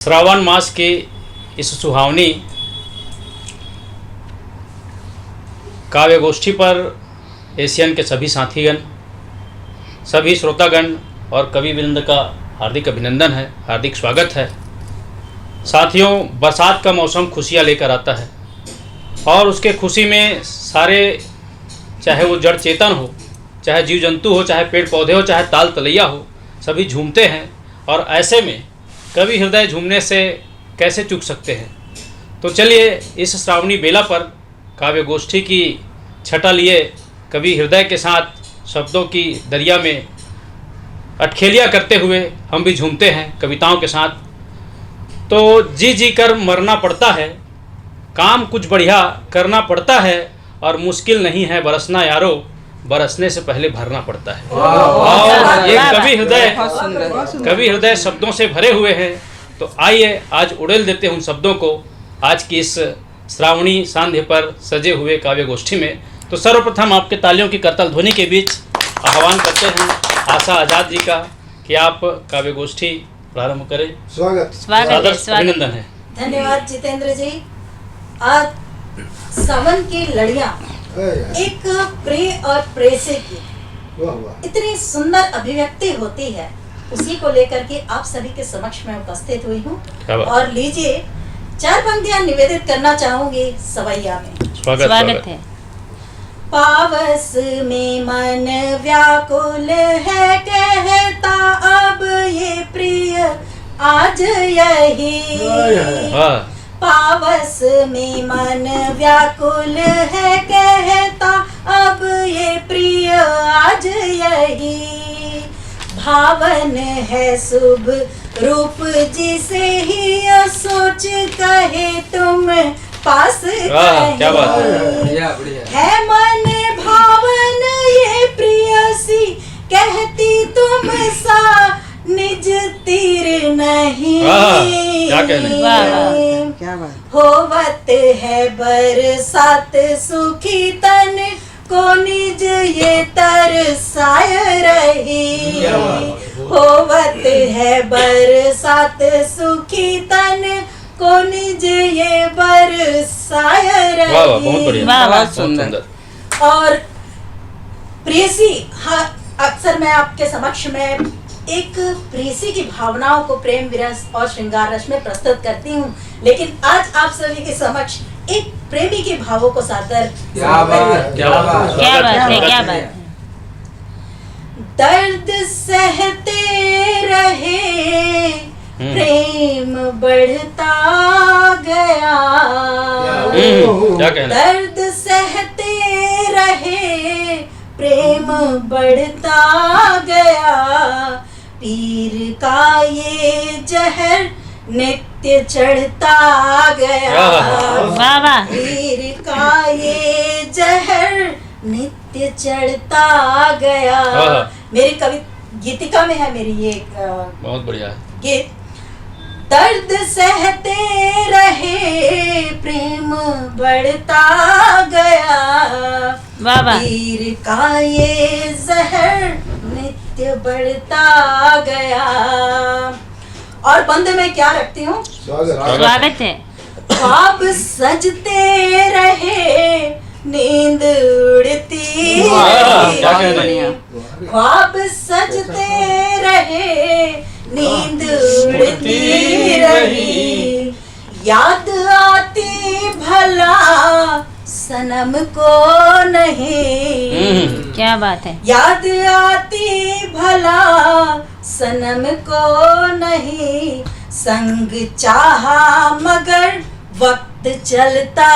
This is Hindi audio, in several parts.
श्रावण मास की इस सुहावनी काव्य गोष्ठी पर एशियन के सभी साथीगण, सभी श्रोतागण और कवि वृंद का हार्दिक अभिनंदन है, हार्दिक स्वागत है। साथियों, बरसात का मौसम खुशियाँ लेकर आता है और उसके खुशी में सारे, चाहे वो जड़ चेतन हो, चाहे जीव जंतु हो, चाहे पेड़ पौधे हो, चाहे ताल तलैया हो, सभी झूमते हैं। और ऐसे में कवि हृदय झूमने से कैसे चूक सकते हैं। तो चलिए इस श्रावणी बेला पर काव्य गोष्ठी की छटा लिए कवि हृदय के साथ शब्दों की दरिया में अटखेलियाँ करते हुए हम भी झूमते हैं कविताओं के साथ। तो जी जी कर मरना पड़ता है, काम कुछ बढ़िया करना पड़ता है, और मुश्किल नहीं है बरसना यारो, बरसने से पहले भरना पड़ता है। और ये कवि हृदय शब्दों से भरे हुए हैं। तो आइए आज उड़ेल देते हैं उन शब्दों को आज की इस श्रावणी सांध्य पर सजे हुए काव्य गोष्ठी में। तो सर्वप्रथम आपके तालियों की करतल ध्वनि के बीच आह्वान करते हैं आशा आजाद जी का कि आप काव्य गोष्ठी प्रारंभ करें। स्वागत अभिनंदन है। धन्यवाद जितेंद्र जी। आज सावन की लड़ियां एक प्रे और प्रेसे की इतनी सुंदर अभिव्यक्ति होती है, उसी को लेकर के आप सभी के समक्ष में उपस्थित हुई हूँ। और लीजिए, 4 पंक्तियां निवेदित करना चाहूंगी सवैया में। स्वागत है। पावस में मन व्याकुल है, कहता अब ये प्रिय आज यही। पावस में मन व्याकुल है, कहता अब ये प्रिय आज यही। भावन है शुभ रूप जिसे ही सोच कहे तुम पास है मन भावन ये प्रियसी, कहती तुम सा निज तीर नहीं। क्या बात। होवत है बरसात सुखी तन को निज ये तरसाय रही। होवत है बरसात सुखी तन को निज ये बरसाय रही। बहुत सुंदर। और प्रेसी, हाँ, अक्सर मैं आपके समक्ष में एक प्रेसी की भावनाओं को प्रेम विरस और श्रृंगार रस में प्रस्तुत करती हूँ, लेकिन आज आप सभी के समक्ष एक प्रेमी के भावों को सादर। क्या बात है। दर्द सहते रहे प्रेम बढ़ता गया। दर्द सहते रहे प्रेम बढ़ता गया। पीर का ये जहर नित्य चढ़ता गया। पीर का ये जहर नित्य चढ़ता गया। मेरी कवि गीतिका में है मेरी ये बहुत बढ़िया गीत। दर्द सहते रहे प्रेम बढ़ता गया। पीर का ये जहर नित्य बढ़ता गया। और बंद में क्या रखती हूँ? स्वागत है। ख्वाब सजते रहे नींद उड़ती रही। ख्वाब सजते रहे नींद उड़ती रही। याद आती भला सनम को नहीं। क्या बात है। याद आती भला सनम को नहीं। संग चाहा मगर वक्त चलता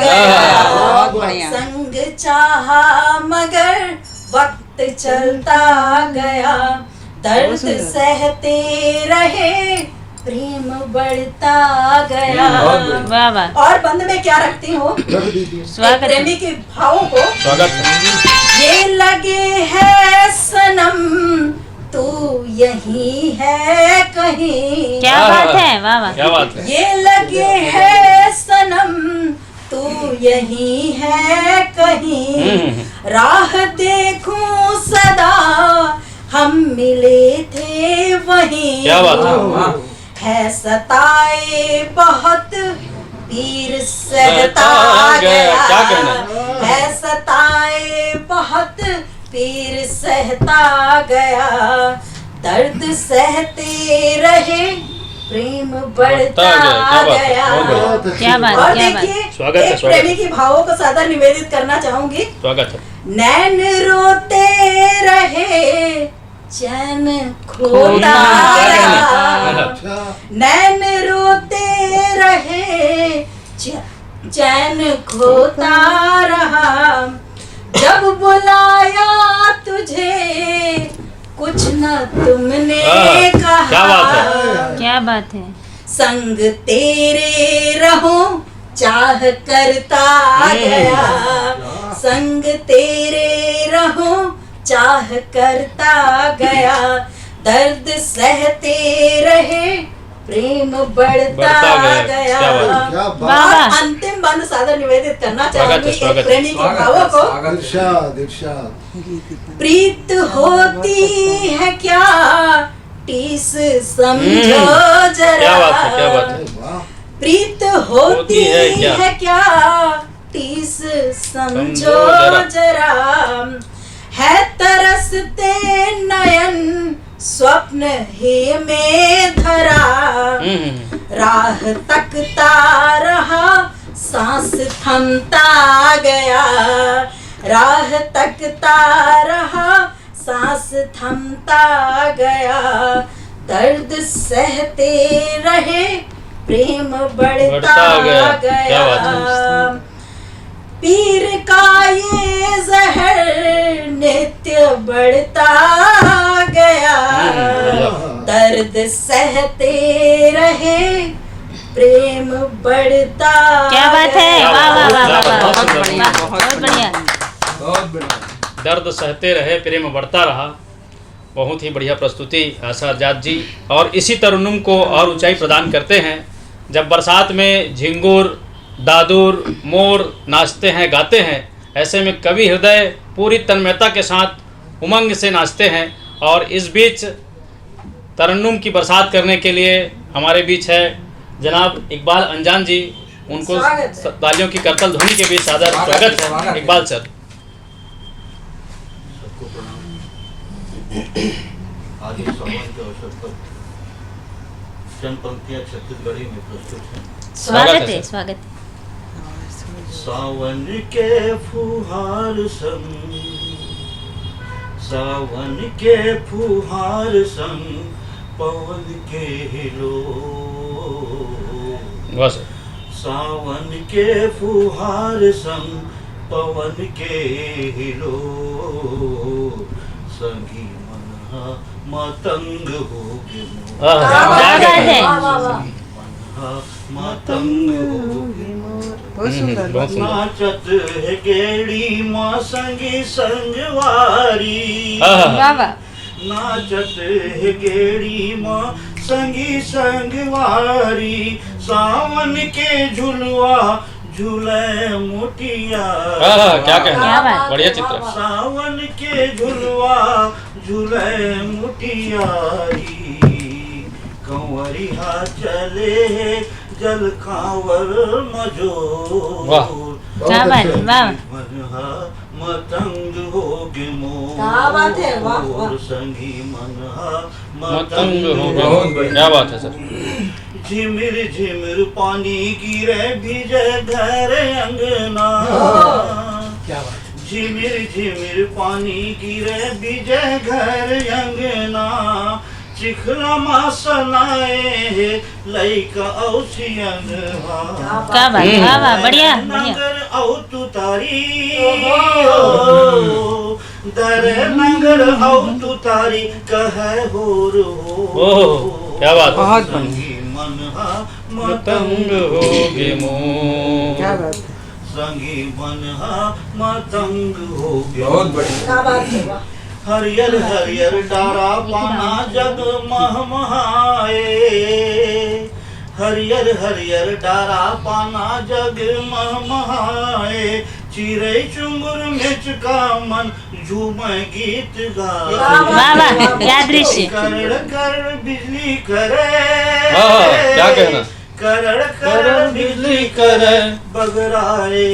गया। संग चाहा मगर वक्त चलता गया। दर्द सहते रहे प्रेम बढ़ता गया। और बंद में क्या रखती हूँ? प्रेमी के भावों को। ये लगे है सनम तू यही है कहीं। क्या बात है। वाह। क्या बात है। ये लगे है सनम तू यही है कहीं। राह देखूं सदा हम मिले थे वहीं। क्या बात है। है सताए बहुत पीर सहता गया। क्या कहना है सताए बहुत पीर सहता गया। दर्द सहते रहे प्रेम बढ़ता गया। क्या बात, और क्या बात। देखिए स्वागत है, एक स्वागत है। प्रेमी की भावों को सादर निवेदित करना चाहूंगी। स्वागत है। नैन रोते रहे चैन खोता रहा। नैन रोते रहे चैन खोता रहा। जब बुलाया तुझे कुछ न तुमने कहा। क्या बात है। क्या बात है। संग तेरे रहो चाह करता गया। संग तेरे रहो चाह करता गया। दर्द सहते रहे प्रेम बढ़ता गया। और अंतिम बंद सादर निवेदित करना चाहूंगी एक प्रेमी के भावों को। प्रीत होती है क्या टीस समझो जरा। क्या बात है, क्या बात है। प्रीत होती है क्या टीस समझो जरा। है तरसते नयन स्वप्न ही में धरा। राह तकता रहा सांस थमता गया। राह तकता रहा सांस थमता गया। दर्द सहते रहे प्रेम बढ़ता गया। पीर का ये जहर नित्य बढ़ता गया। दर्द सहते रहे प्रेम बढ़ता। क्या बात है। गया। वाह वाह वाह वाह, बहुत बहुत बढ़िया, बढ़िया, बहुत बढ़िया। दर्द सहते रहे प्रेम बढ़ता रहा। बहुत ही बढ़िया प्रस्तुति आशा आजाद जी। और इसी तरन्नुम को और ऊंचाई प्रदान करते हैं जब बरसात में झिंगुर दादुर मोर नाचते हैं गाते हैं। ऐसे में कवि हृदय पूरी तन्मयता के साथ उमंग से नाचते हैं। और इस बीच तरन्नुम की बरसात करने के लिए हमारे बीच है जनाब इकबाल अंजान जी। उनको तालियों की करतल ध्वनि के बीच सादर स्वागत है। इकबाल सर। आज इस सम्मान के अवसर पर चंद पंक्तियां छत्तीसगढ़ी में प्रस्तुत हैं। स्वागत है, स्वागत है। सावन के फुहार संग, सावन के फुहार संग पवन के हिलो। सावन के फुहार संग पवन के हिलो। संगी मनहा मतंग होगे मतंग होगे। नाचत है गेड़ी माँ संगी संगवारी। नाचत है गेड़ी माँ संगी संगवारी। सावन के झुलवा झूले मोटिया। क्या कहना, बढ़िया चित्र। सावन के झुलवा झूले मोटियारी। कंवरिया चले जल कांवर मजो। क्या बात है, वाह। मतंग होगे मोर संगी मनहा मतंग होगे। क्या बात है सर। झिमिर झिमिर पानी गिरे भीजे घर अंगना। झिमिर झिमिर पानी गिरे भीजे घर अंगना। चिखला मासनाए लइका औसियन। क्या बात, वाह वाह, बढ़िया बढ़िया। नगर औ तुतारी दर नगर औ तुतारी कहे होर हो। क्या बात, बहुत बढ़िया। मनहा मतंग होगे मोर। क्या बात है। संगी मनहा मतंग होगे। बहुत बढ़िया। क्या बात है। हरियर हरियर डारा पाना जग महमहाए। हरियर हरियर डारा पाना जग महमहाए। चिरे चुंगुर मिर्च का मन झूमे गीत गाए। वाह वाह, क्या दृश्य। करड़ करड़ बिजली करे, क्या कहना। करड़ करड़ बिजली करे, बगराए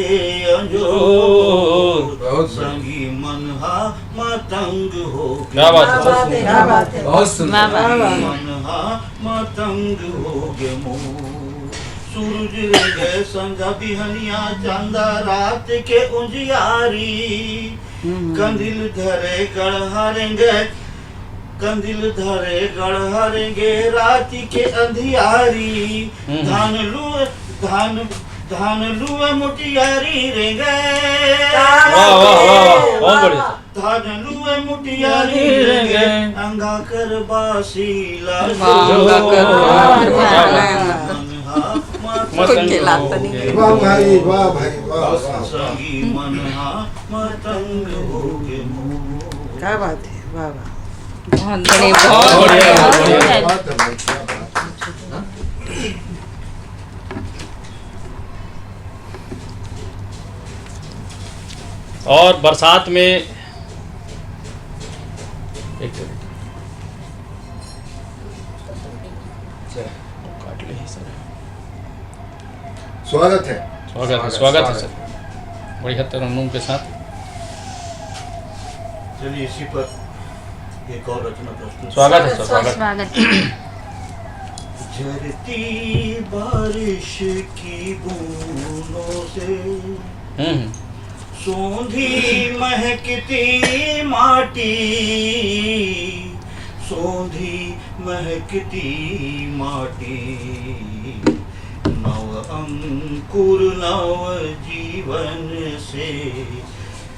अंजोर, संगी मन हा मतंग हो। क्या बात है, क्या बात है। बहुत सुंदर। वाह वाह। मन हा मतंग हो गे मोर। सूरज रेगे संजा बिहनिया, चांदा रात के उजियारी, कंदिल धरे गढ़हारेंगे, कंदिल धरे गढ़हारेंगे रात के अंधियारी। धान लुए मुटियारी रेंगे, वाह वाह वाह, बहुत बढ़िया। धान लुए मुटियारी रेंगे, अंगा कर बासी लाजो, वाह भाई, वाह भाई, वाह वाह। संगी मन हा मतंग हो गे मोर। क्या बात है, वाह वाह। बहुत बढ़िया, बहुत बढ़िया, बहुत बहुत बढ़िया। बढ़िया। बात है भाई, क्या बात है। और बरसात में एक काट ले सर। स्वागत है। स्वागत है सर, बढ़िया तरन्नुम के साथ। चलिए इसी पर एक और रचना प्रस्तुत। स्वागत है सर, स्वागत। स्वागत। झरती बारिश की बूंदों से सोंधी महकती माटी, सोंधी महकती माटी, नव अंकुर नव जीवन से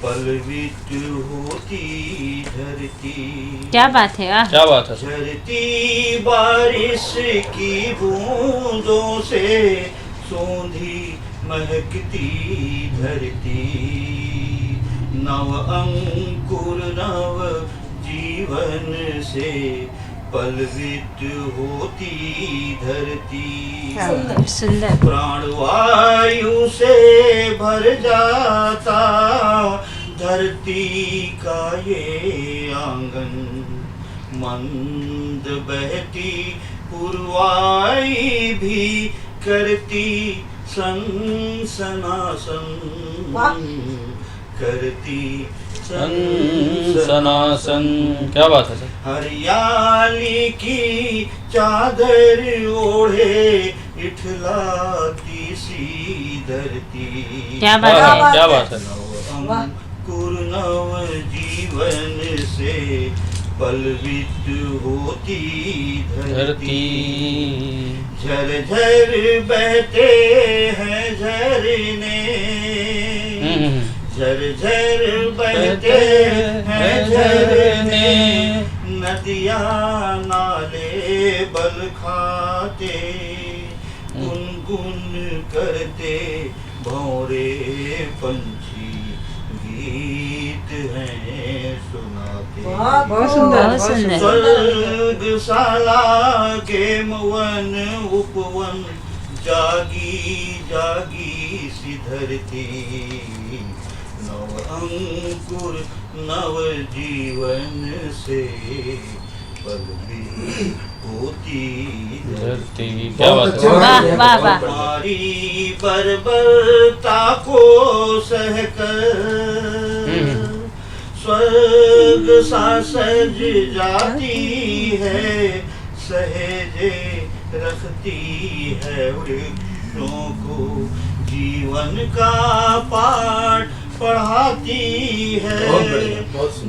पलवित होती धरती। क्या बात है, वाह। क्या बात है सर। झरती बारिश की बूंदों से सोंधी महकती धरती, नव अंकुर नव जीवन से पलवित होती धरती। सुंदर। प्राणवायु से भर जाता धरती का ये आंगन, मंद बहती पुरवाई भी करती सनसनासन, करती सनासन। क्या बात है सर। हरियाली की चादर ओढ़े इठलाती सी धरती। क्या बात है। क्या बात है। अंकुर नव जीवन से पलवित होती धरती। झरझर बहते हैं झरने, झरझर बहते हैं झरने, नदियाँ नाले बल खाते, गुनगुन करते भौरे पंछी गीत हैं सुनाते। बहुत सुंदर, बहुत सुंदर। स्वर्गशाला के मवन उपवन, जागी जागी सी धरती, नव अंकुर नव जीवन से पलवित होती धरती। क्या बात है। वाह वाह वाह। हमारी बर्बरता को सहकर स्वर्ग सा सज जाती है, सहेजे रखती है वृक्षों को, जीवन का पाठ पढ़ाती है।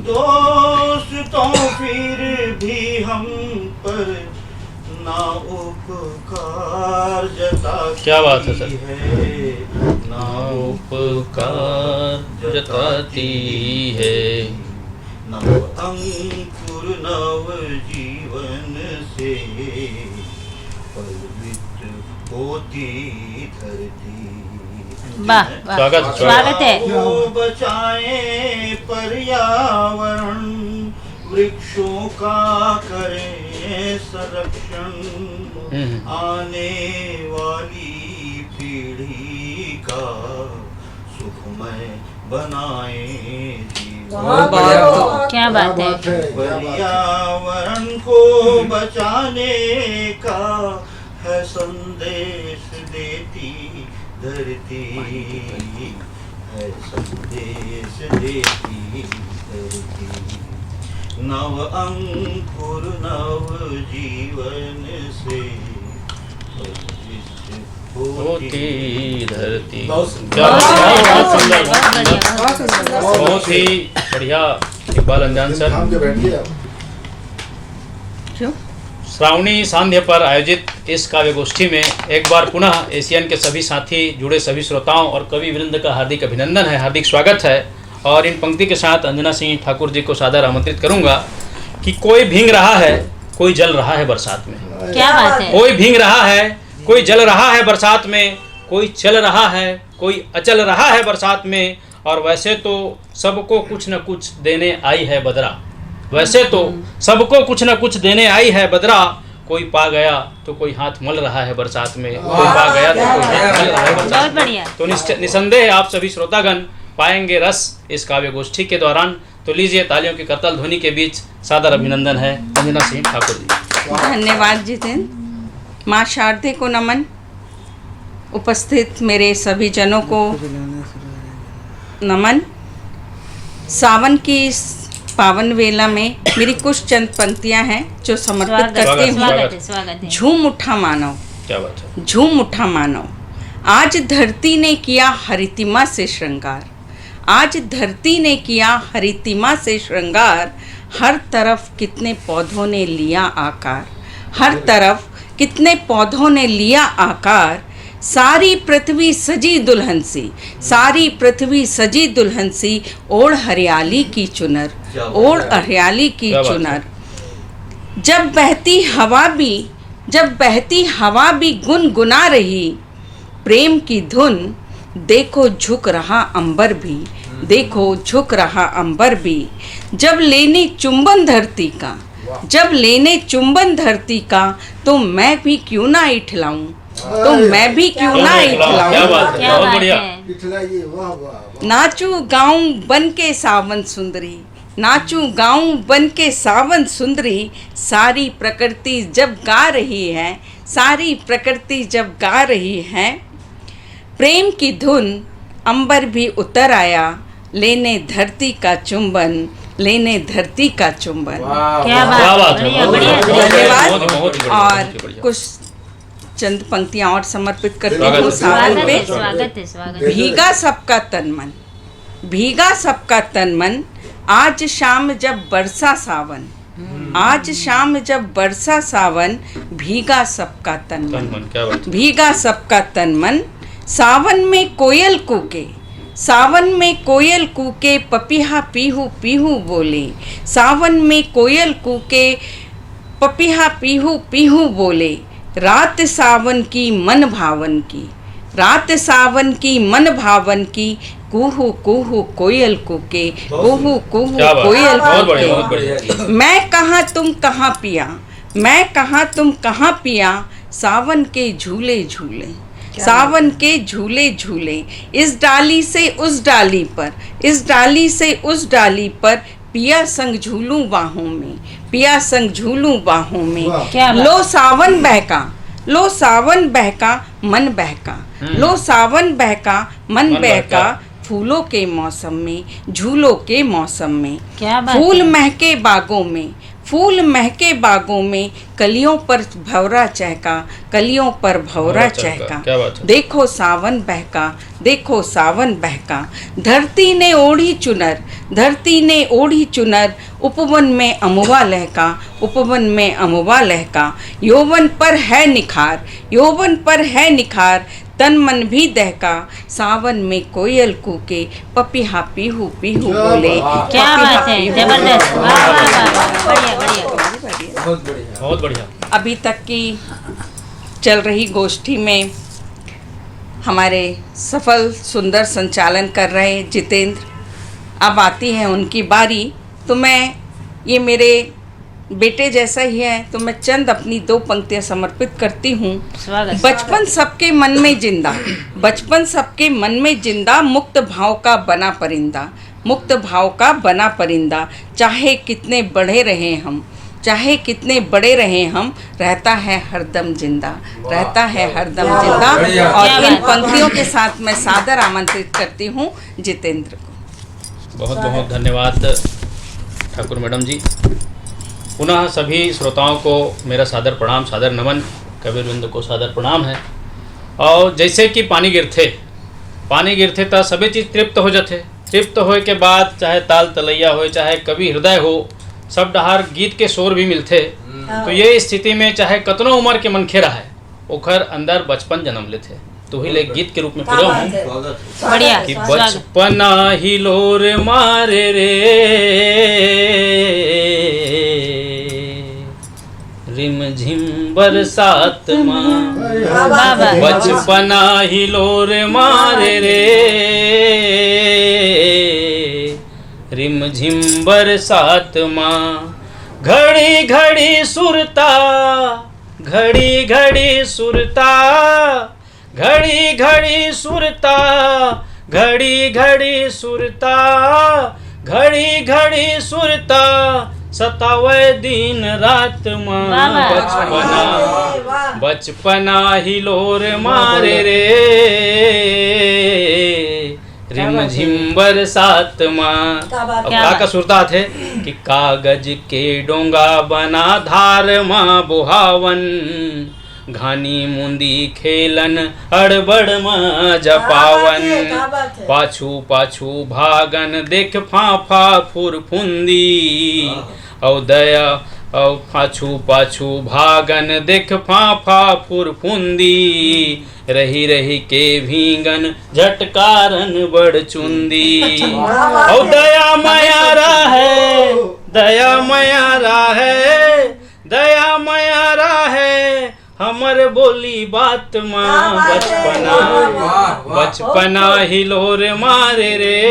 दोस्तों फिर भी हम पर ना उपकार जताती। क्या बात है सर। ना उपकार जताती है, नव अंकुर नव जीवन से पलवित होती धरती। वाह वाह। स्वागत है। बचाएं पर्यावरण, वृक्षों का करें संरक्षण, आने वाली पीढ़ी का सुखमय बनाए जीवन। क्या बात है। पर्यावरण को बचाने का है संदेश देती धरती, है संदेश देती धरती। नव अंकुर नव जीवन से होती धरती। बहुत बहुत सुंदर, बहुत बढ़िया। बहुत ही बढ़िया इकबाल अंजान सर। थाम के बैठिए आप। श्रावणी सांध्य पर आयोजित इस काव्य गोष्ठी में एक बार पुनः एशियन के सभी साथी, जुड़े सभी श्रोताओं और कवि वृंद का हार्दिक अभिनंदन है, हार्दिक स्वागत है। और इन पंक्ति के साथ अंजना सिंह ठाकुर जी को सादर आमंत्रित करूंगा कि कोई भींग रहा है, कोई जल रहा है बरसात में। क्या बात है। कोई भींग रहा है, कोई जल रहा है बरसात में, कोई चल रहा है, कोई अचल रहा है बरसात में। और वैसे तो सबको कुछ न कुछ देने आई है बदरा, वैसे तो सबको कुछ न कुछ देने आई है बदरा। कोई पा गया तो कोई हाथ मल रहा है बरसात में, कोई पा गया तो कोई हाथ मल रहा है बरसात बहुत में। बढ़िया। तो निसंदेह आप सभी श्रोतागण पाएंगे रस इस काव्य गोष्ठी के दौरान। तो लीजिए तालियों की करतल ध्वनि के बीच सादर अभिनंदन है अंजना सिंह ठाकुर जी। धन्यवाद जितेंद्र। माँ शारदे को नमन। उपस्थित मेरे सभी जनों को नमन। सावन की इस पावन वेला में मेरी कुछ चंद पंक्तियां हैं जो समर्पित करती हूँ। स्वागत है। झूम उठा मानव, क्या बात है। झूम उठा मानव, आज धरती ने किया हरितिमा से श्रृंगार। आज धरती ने किया हरितिमा से श्रृंगार। हर तरफ कितने पौधों ने लिया आकार, हर तरफ कितने पौधों ने लिया आकार। सारी पृथ्वी सजी दुल्हन सी, सारी पृथ्वी सजी दुल्हन सी। ओढ़ हरियाली की चुनर, ओढ़ हरियाली की चुनर। जब बहती हवा भी गुनगुना रही प्रेम की धुन। देखो झुक रहा अंबर भी, देखो झुक रहा अंबर भी। जब लेने चुंबन धरती का, जब लेने चुंबन धरती का, तो मैं भी क्यों ना इठलाऊं, तो मैं भी क्यों ना क्या इठलाऊं। बात है, क्या बहुत बात बढ़िया। है। इठलाइए, वाह वाह वाह। नाचू गाऊं बन के सावन सुंदरी, नाचू गाऊं बन के सावन सुंदरी। सारी प्रकृति जब गा रही है, सारी प्रकृति जब गा रही है प्रेम की धुन। अंबर भी उतर आया लेने धरती का चुंबन, लेने धरती का चुंबन। क्या बात है। बढ़िया बढ़िया। धन्यवाद। बहुत ही बढ़िया, और बहुत ही बढ़िया। कुछ चंद पंक्तियां और समर्पित करती स्वागत हूँ है। सावन स्वागत पे। है, स्वागत है, स्वागत है। भीगा सबका तन मन, भीगा सबका तन मन। आज शाम जब बरसा सावन, आज शाम जब बरसा सावन। भीगा सबका तन मन, मन, क्या बात है। भीगा सबका तन मन। सावन में कोयल कूके, सावन में कोयल कूके। पपीहा पीहू पीहू बोले, सावन में कोयल कूके। पपीहा पीहू पीहू बोले। रात सावन की मन भावन की, रात सावन की मन भावन की। कुहू कुहू कोयल कूके, कुहू कुहू क्या बात है। कोयल बहुत बढ़िया, बहुत कूके। बढ़िया। मैं कहाँ तुम कहाँ पिया, मैं कहाँ तुम कहाँ पिया। सावन के झूले झूले, सावन के झूले झूले। इस डाली से उस डाली पर, इस डाली से उस डाली पर। पिया संग झूलूं बाहों में, पिया संग झूलूं बाहों में। क्या बात। लो सावन बहका, लो सावन बहका मन बहका। लो सावन बहका मन बहका। फूलों के मौसम में, झूलों के मौसम में। क्या बात फूल है। महके बागों में, फूल महके बागों में। कलियों पर भंवरा चहका, कलियों पर भंवरा चहका। क्या बात है। देखो सावन बहका, देखो सावन बहका। धरती ने ओढ़ी चुनर, धरती ने ओढ़ी चुनर। उपवन में अमुवा लहका, उपवन में अमुवा लहका। यौवन पर है निखार, यौवन पर है निखार। तन मन भी दहका। सावन में कोयल कूके। पपीहा पीहू पीहू बोले। क्या बात है। जबरदस्त। वाह वाह वाह। बढ़िया बढ़िया। बहुत बढ़िया। अभी तक की चल रही गोष्ठी में हमारे सफल सुंदर संचालन कर रहे जितेंद्र, अब आती है उनकी बारी। तो मैं ये मेरे बेटे जैसा ही है, तो मैं चंद अपनी 2 पंक्तियां समर्पित करती हूँ। स्वागत। बचपन सबके मन में जिंदा, बचपन सबके मन में जिंदा, मुक्त भाव का बना परिंदा, मुक्त भाव का बना परिंदा, चाहे कितने बड़े रहे हम, चाहे कितने बड़े रहे हम, रहता है हरदम जिंदा, रहता है हरदम जिंदा। और इन पंक्तियों के साथ मैं सादर आमंत्रित करती हूँ जितेंद्र को। बहुत बहुत धन्यवाद ठाकुर मैडम जी। पुनः सभी श्रोताओं को मेरा सादर प्रणाम, सादर नमन। कबीरबिंद को सादर प्रणाम है। और जैसे कि पानी गिरथे तो सभी चीज़ तृप्त हो जाते, तृप्त होए के बाद चाहे ताल तलैया हो, चाहे कवि हृदय हो, सब डहार गीत के शोर भी मिलते। तो ये स्थिति में चाहे कतनो उम्र के मनखे रहा है, ओखर अंदर बचपन जन्म लेते। तो ही ले गीत के रूप में फिरो हूँ बढ़िया। कि बचपना ही लोर मारे रे, रिम झिम बरसात माँ, बचपना ही लोर मारे रे, रिम झिम बरसात माँ। घड़ी घड़ी सुरता, घड़ी घड़ी सुरता, घड़ी घड़ी सुरता, घड़ी घड़ी सुरता, घड़ी घड़ी सुरता, सतावे दिन रात माँ। बचपना बचपना ही लोर मारे रे, रिम झिम बरसात माँ। अब का सुरता थे कि कागज के डोंगा बना धार माँ बुहावन, घानी मुंदी खेलन हड़बड़ माँ जपावन, पाछू पाछू भागन देख फाफा फुरफुंदी, औ दया औ पाछू पाछू भागन देख फाफा फुरफुंदी, रही रही के भींगन झटकारन बड़ चुंदी। औ दया मयारा है, दया मयारा है, दया मयारा है, हमर बोली बात माँ। बचपना बचपना ही लोर मारे रे,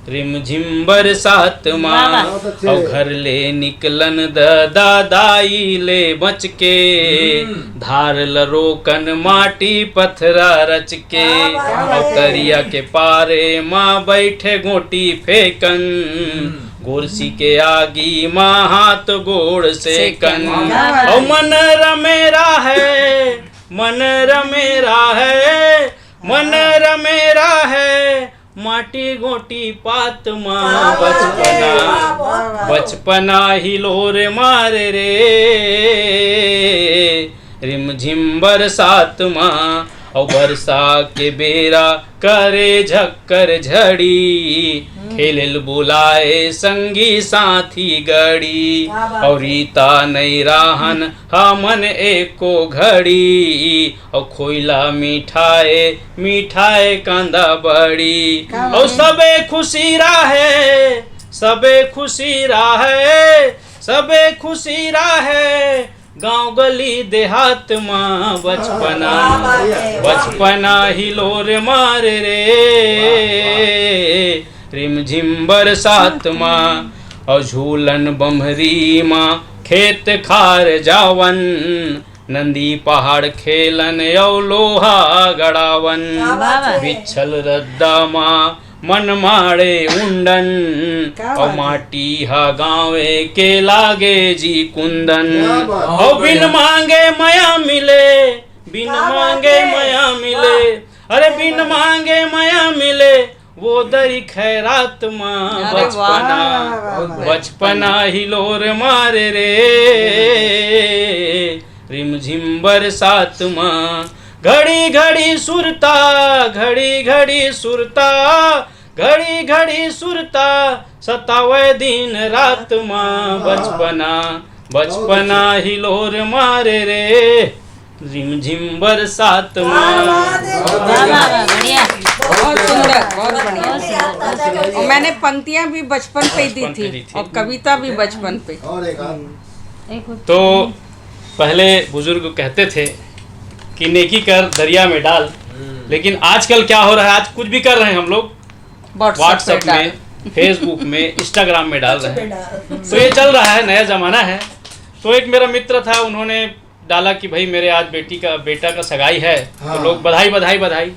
रिम झिम बरसात माँ। और घर ले निकलन दादाई ले बच के, धार लरोकन माटी पथरा रच के, और तरिया के पारे माँ बैठे गोटी फेंकन, गोरसी के आगी माँ हाथ गोड़ से कन। और मन रमेरा है, मन रमेरा है, मन रमेरा है, माटी गोटी पात माँ। बचपना बचपना ही लोर मारे रे, रिम झिम बरसात माँ। और बरसा के बेरा करे झक्कर झड़ी, खेल बुलाए संगी साथी गड़ी, और रीता नहीं राहन हमन एको घड़ी, और खोइला मिठाए मिठाए कांदा बड़ी। और सबे खुशी राहे, सबे खुशी राहे, सबे खुशी राहे, गांव गली देहात माँ। बचपना बचपना ही लोर मारे रे, रिम झिम बरसात माँ। और झूलन बम्हरी माँ खेत खार जावन, नंदी पहाड़ खेलन यौ लोहा गड़ावन, बिछल रद्दा माँ मन माड़े उंडन, और माटी हा गावे के लागे जी कुंदन। और बिन मांगे मया मिले, बिन मांगे मया मिले, अरे बिन मांगे मया मिले, वो दरी खैरात माँ। बचपना बचपना ही लोर मारे रे, रिम झिम बरसात माँ। घड़ी घड़ी सुरता, घड़ी घड़ी सुरता, घड़ी घड़ी सुरता, सतावे दिन रात माँ। बचपना बचपना ही लोर मारे रे, रिम झिम बरसात माँ। बहुत सुंदर, बहुत बढ़िया। और मैंने पंक्तियां भी बचपन पे दी थी और कविता भी बचपन पे। तो पहले बुजुर्ग कहते थे कि नेकी कर दरिया में डाल, लेकिन आजकल क्या हो रहा है, आज कुछ भी कर रहे हैं हम लोग व्हाट्सएप में, फेसबुक में, इंस्टाग्राम में डाल रहे हैं। बेटा, तो ये चल रहा है, नया ज़माना है। तो एक मेरा मित्र था, उन्होंने डाला कि भाई मेरे आज बेटा का सगाई है, तो लोग बधाई बधाई बधाई।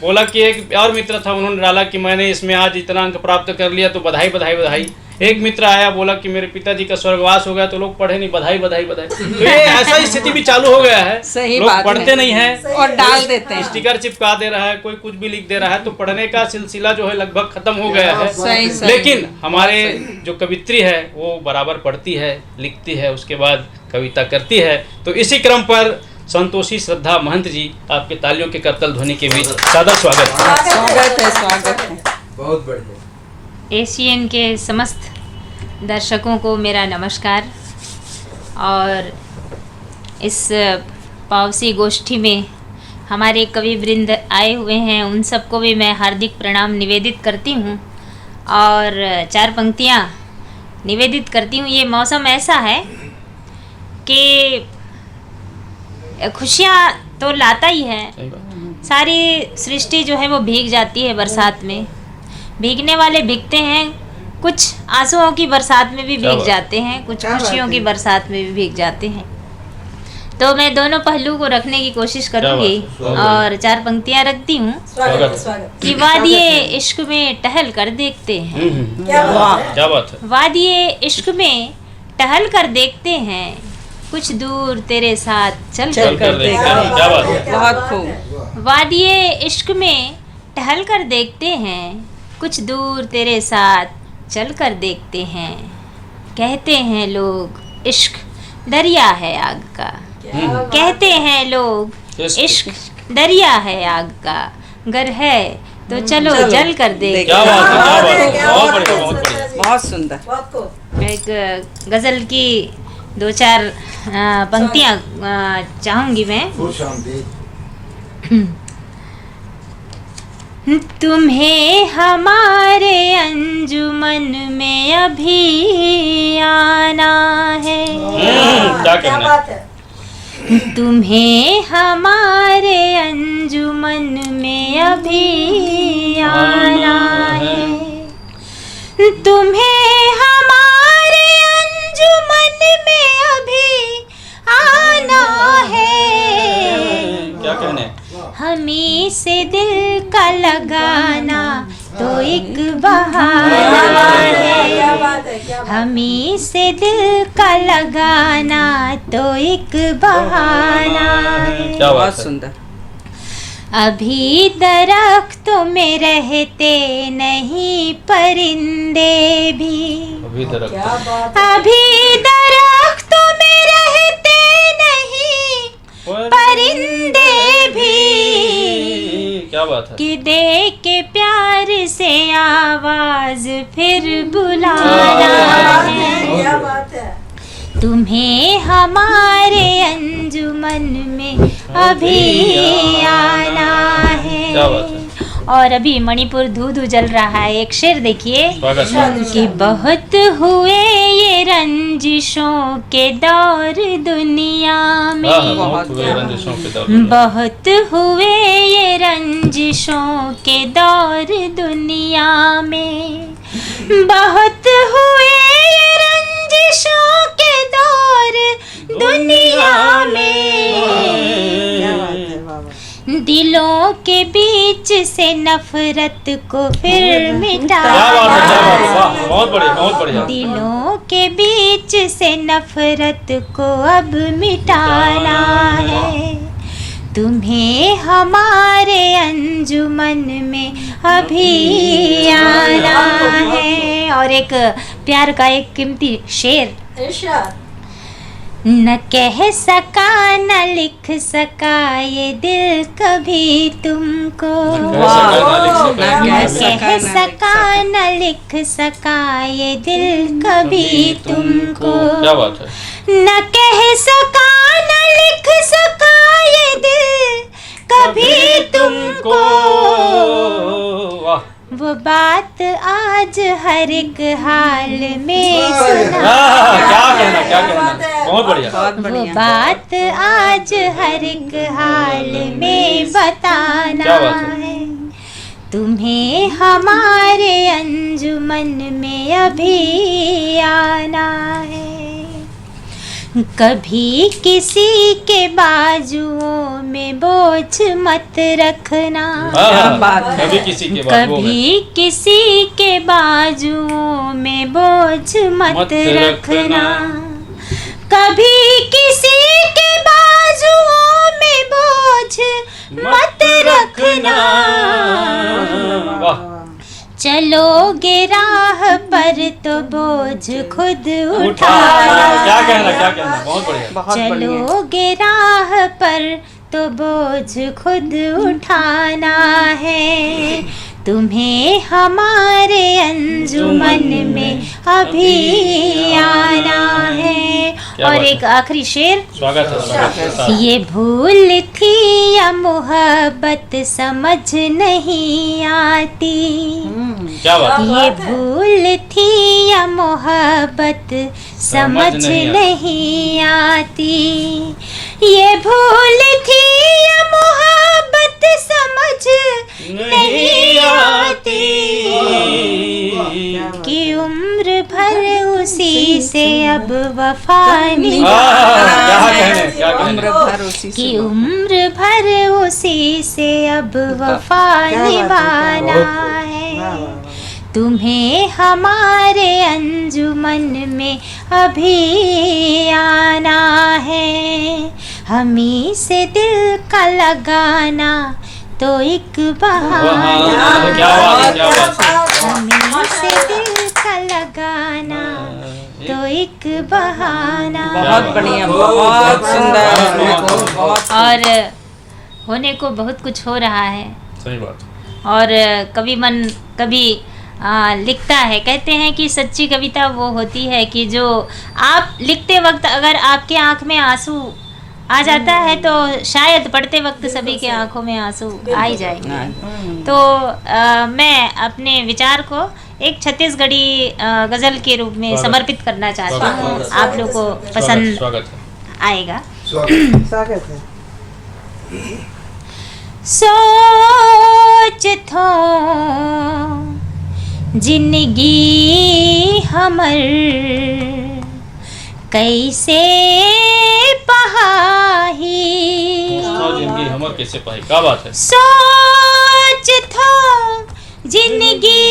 बोला कि एक और मित्र था, उन्होंने डाला कि मैंने इसमें आज इतना अंक प्राप्त कर लिया, तो बधाई बधाई बधाई। एक मित्र आया, बोला कि मेरे पिताजी का स्वर्गवास हो गया, तो लोग पढ़े नहीं, बधाई बधाई बधाई। तो ये ऐसा स्थिति भी चालू हो गया है, सही लोग बात पढ़ते है। नहीं हैं और डाल देते हैं। स्टिकर चिपका दे रहा है, कोई कुछ भी लिख दे रहा है, तो पढ़ने का सिलसिला जो है लगभग खत्म हो गया है। सही सही। लेकिन हमारे जो कवित्री है वो बराबर पढ़ती है, लिखती है, उसके बाद कविता करती है। तो इसी क्रम पर संतोषी श्रद्धा महंत जी, आपके तालियों के करतल ध्वनि के बीच सादर स्वागत। स्वागत है। बहुत बढ़िया। एशियन के समस्त दर्शकों को मेरा नमस्कार। और इस पावसी गोष्ठी में हमारे कवि वृंद आए हुए हैं, उन सबको भी मैं हार्दिक प्रणाम निवेदित करती हूँ और 4 पंक्तियाँ निवेदित करती हूँ। ये मौसम ऐसा है कि खुशियाँ तो लाता ही है, सारी सृष्टि जो है वो भीग जाती है बरसात में। भीगने वाले भीगते हैं, कुछ आंसुओं की बरसात में भी भीग जाते हैं, कुछ खुशियों की बरसात में भी भीग जाते हैं। तो मैं दोनों पहलू को रखने की कोशिश करूंगी और 4 पंक्तियां रखती हूँ कि वादिये इश्क में टहल कर देखते हैं। क्या बात है। वादिये इश्क में टहल कर देखते हैं, कुछ दूर तेरे साथ चल कर देखते हैं। क्या बात है। बहुत खूब। वादिये इश्क में टहल कर देखते हैं, कुछ दूर तेरे साथ चल कर देखते हैं। कहते हैं लोग इश्क दरिया है आग का, कहते हैं लोग इश्क दरिया है आग का, गर है तो चलो जल कर देखते। क्या बात है, क्या बात है। बहुत बढ़िया, बहुत बढ़िया। बहुत सुंदर। एक गज़ल की 2-4 पंक्तियाँ चाहूँगी मैं। तुम्हें हमारे अंजुमन में अभी आना है। क्या बात है। तुम्हें हमारे अंजुमन में अभी आना है। तुम्हें हमारे अंजुमन में अभी आना है। क्या कहने। हमी से दिल का लगाना तो एक बहाना है। हमी से दिल का लगाना तो एक बहाना है। क्या बात बहुत है। सुंदर। अभी दरख्तों में रहते नहीं परिंदे भी, अभी दरख्त। अभी दरख्तों में रहते नहीं परिंदे भी। क्या बात है। कि दे के प्यार से आवाज फिर बुलाना है। तुम्हें हमारे अंजुमन में अभी आना है। क्या बात है। और अभी मणिपुर धू धू जल रहा है। एक शेर देखिए स्वागत। कि बहुत हुए ये रंजिशों के दौर दुनिया में, बहुत हुए रंजिशों के दौर। बहुत हुए ये रंजिशों के दौर दुनिया में, बहुत हुए ये रंजिशों के दौर दुनिया में। दिलों के बीच से नफरत को फिर मिटाना है। बहुत बढ़िया, बहुत बढ़िया। दिलों के बीच से नफरत को अब मिटाना है। तुम्हें हमारे अंजुमन में अभी आना है। और एक प्यार का एक कीमती शेर। न कह सका न लिख सका ये दिल कभी तुमको, न कह सका न लिख सका ये दिल कभी तुमको। क्या बात है। न कह सका न लिख सका ये दिल कभी तुमको। वाह। वो बात आज हर एक हाल में सुना। क्या कहना। बहुत बढ़िया। वो बात आज हर एक हाल में बताना है। तुम्हें हमारे अंजुमन में अभी आना है। कभी किसी के बाजुओं में बोझ मत रखना, कभी किसी के बाजुओं में, कभी किसी के बाजुओं में बोझ मत रखना, कभी किसी के बाजुओं में बोझ मत रखना। चलोगे राह पर तो बोझ खुद उठाना। क्या कहना, बहुत बढ़िया। चलोगे राह पर तो बोझ खुद उठाना है। तुम्हें हमारे अंजुमन में अभी आना है। और एक आखिरी शेर, स्वागत है। ये भूल थी या मोहब्बत समझ नहीं आती, क्या बात है? ये भूल थी या मोहब्बत समझ नहीं आती, ये भूल थी या मोहब्बत समझ नहीं आती, कि उम्र भर उसी से अब वफा कि उम्र भर उसी से अब वफा निभाना है। तुम्हें हमारे अंजुमन में अभी आना है। हमी से दिल का लगाना तो एक बहाना, हमी से दिल का लगाना तो एक बहाना। बहुत बढ़िया, बहुत सुंदर। और होने को बहुत कुछ हो रहा है। सही बात। और कभी लिखता है, कहते हैं कि सच्ची कविता वो होती है कि जो आप लिखते वक्त अगर आपके आंख में आंसू आ जाता है तो शायद पढ़ते वक्त सभी के आंखों में आंसू आ ही जाएंगे। तो मैं अपने विचार को एक छत्तीसगढ़ी गजल के रूप में समर्पित करना चाहती हूँ। आप लोग को पसंद आएगा। स्वागत है। सोच थो जिंदगी हमर कैसे पहाही, जिंदगी हमर कैसे पहाही, क्या बात है। सोच थो जिंदगी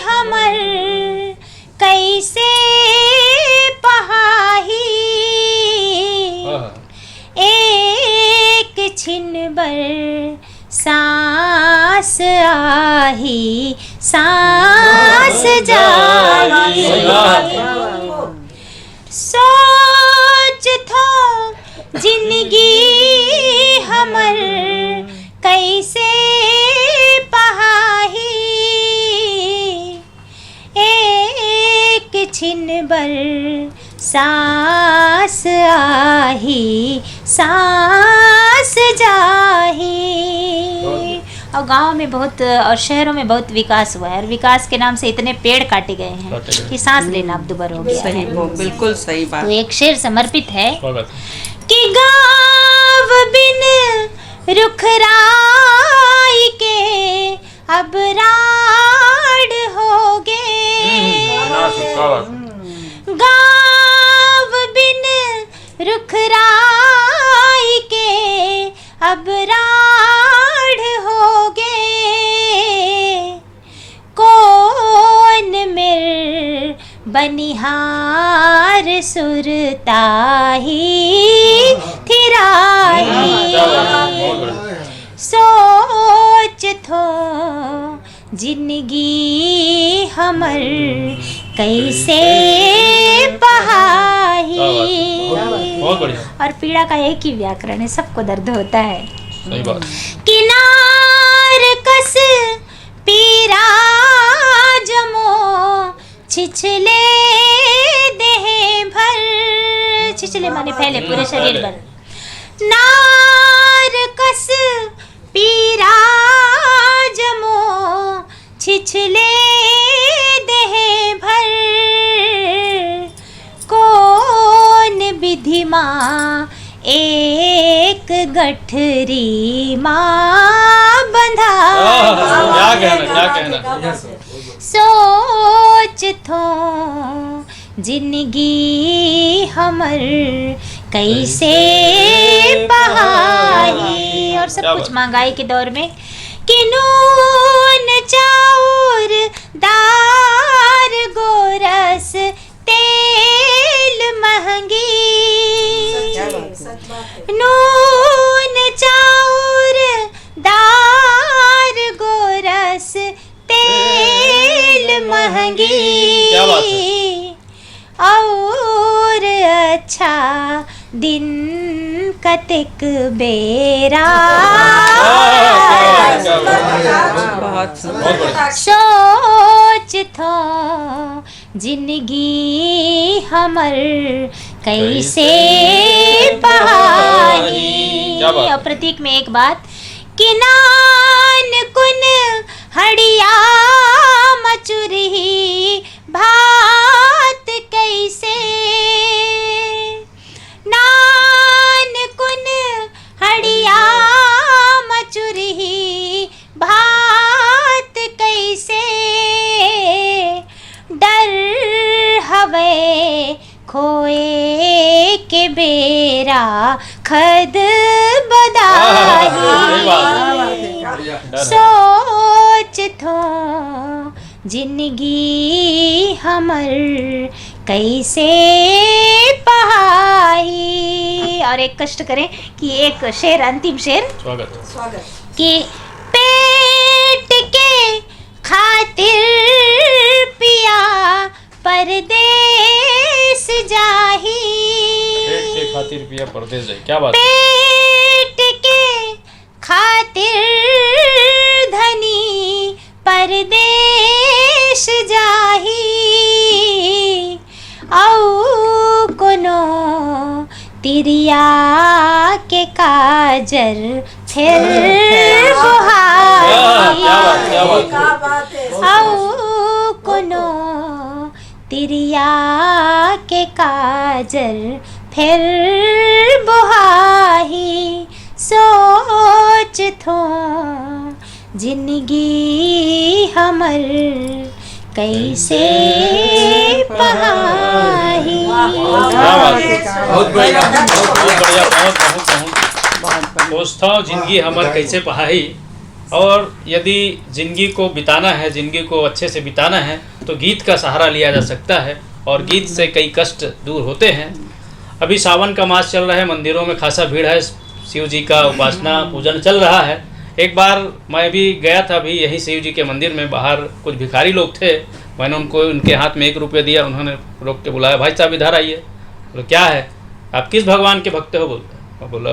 हमर कैसे पहाही, एक छिन बर सांस आही सांस जाही। सोच थो जिंदगी हमर कैसे पहाही, एक छिन बर सांस आही सांस जाही। और गांव में बहुत और शहरों में बहुत विकास हुआ है, और विकास के नाम से इतने पेड़ काटे गए हैं कि सांस लेना अब दुबर हो गया। सही, बिल्कुल सही बात। तो एक शेर समर्पित है कि गाँव बिन रुखराई के अब राड हो गए, गाँव बिन रुखराई के अब राड हो गए, कौन मेर बनिहार सुरताही थिराही। सोच थो जिंदगी हमर कैसे पहाही। और पीड़ा का एक ही व्याकरण है, सबको दर्द होता है। सही बात। किनार कस पीरा जमो छिछले देह भर, छिछले माने फैले पूरे शरीर भर, नार कस पीरा जमो छिछले देह भर, कौन विधि माँ एक गठरी माँ बंधा। कहना सोच थो जिंदगी हमर कैसे बहाई। और सब कुछ महंगाई के दौर में कि नून चाउर दार गोरस तेल महंगी, नून चाउर दार गोरस तेल महंगी और अच्छा दिन कतिक बेरा सोच थो जिंदगी हमर कैसे बहाई। और प्रतीक में एक बात कि नान कुन हड़िया मचुरी भात कैसे, नान कुन हड़िया मचुरी भात कैसे, डर हवे खोए के बेरा खद बदाई। सोच थो जिंदगी हमर कैसे पहाई। और एक कष्ट करें कि एक शेर, अंतिम शेर स्वागत कि पेट के खातिर पिया परदेस जाही, पेट के खातिर पिया परदेस जाही। क्या बात, पेट के खातिर धनी परदेश जाही, औ कोनो तिरिया के काजर फिर बुहाई, औ कोनो तिरिया के काजर फिर बुहाई। सोच थो जिंदगी हमर कैसे पहाई। बहुत बढ़िया, सोचता हूँ जिंदगी हमर कैसे पहाई। और यदि जिंदगी को बिताना है, जिंदगी को अच्छे से बिताना है तो गीत का सहारा लिया जा सकता है और गीत से कई कष्ट दूर होते हैं। अभी सावन का मास चल रहा है, मंदिरों में खासा भीड़ है, शिव जी का उपासना पूजन चल रहा है। एक बार मैं भी गया था, अभी यहीं शिव जी के मंदिर में, बाहर कुछ भिखारी लोग थे, मैंने उनको उनके हाथ में 1 रुपया दिया, उन्होंने रोक के बुलाया, भाई साहब इधर आइए। बोले क्या है, आप किस भगवान के भक्त हो? बोलते, बोला